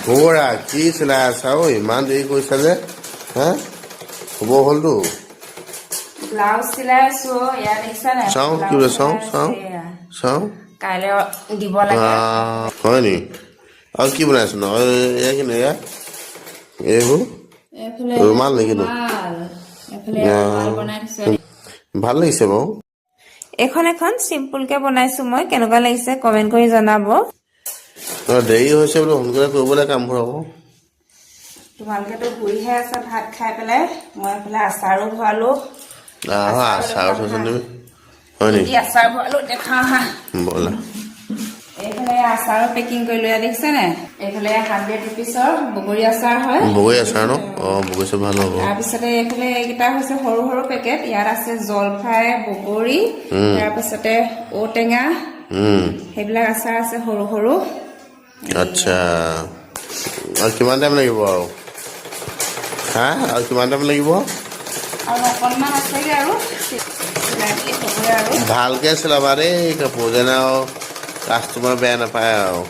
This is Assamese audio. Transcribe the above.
বগৰা কি চিলাই আছা ঐ ইমান দেৰি কৰিছা যে হা হ'ব হ'লতো ব্লাউজ চিলাই আছো ইয়াত দেখিছা নাই চাওঁ কি বোলে চাওঁ কাইলৈ দিব লাগে হয় নি আৰু কি বনাইছো ন এয়া কি এয়া এইবোৰ এইফালে ৰুমাল নেকি নো এইফালে ৰুমাল বনাই দিছো ভাল লাগিছে বাৰু এখন চিম্পুলকে বনাইছো মই কেনেকুৱা লাগিছে কমেন্ট কৰি জনাব দেৰি হৈছে বোলো সোনকালে কৰিবলৈ কামবোৰ হ'ব তোমালোকেতো ঘূৰিহে আছা ভাত খাই পেলাই মই এইফালে আচাৰো ভৰালো আচাৰ থৈছো তুমি হয় নি আচাৰ ভৰালো দেখা হা ব'লা এইফালে আচাৰৰ পেকিং কৰি লৈ দেখিছে নে এইফালে 100 ৰুপিছৰ বগৰী আচাৰ হয় বগৰী আচাৰ ন বগৰী ভাল হ'ব তাৰপিছতে এইফালে এইকেইটা হৈছে সৰু সৰু পেকেট ইয়াত আছে জলফাই বগৰী তাৰপিছতে ঔটেঙা সেইবিলাক আচাৰ আছে সৰু সৰু আচ্ছা আৰু কিমান টাইম লাগিব আৰু হা আৰু কিমান টাইম লাগিব আৰু অকণমান আছেগে আৰু ভালকে চিলাবা দেই কাপোৰ যেন আৰু কাষ্টমাৰ বেয়া নাপায় আৰু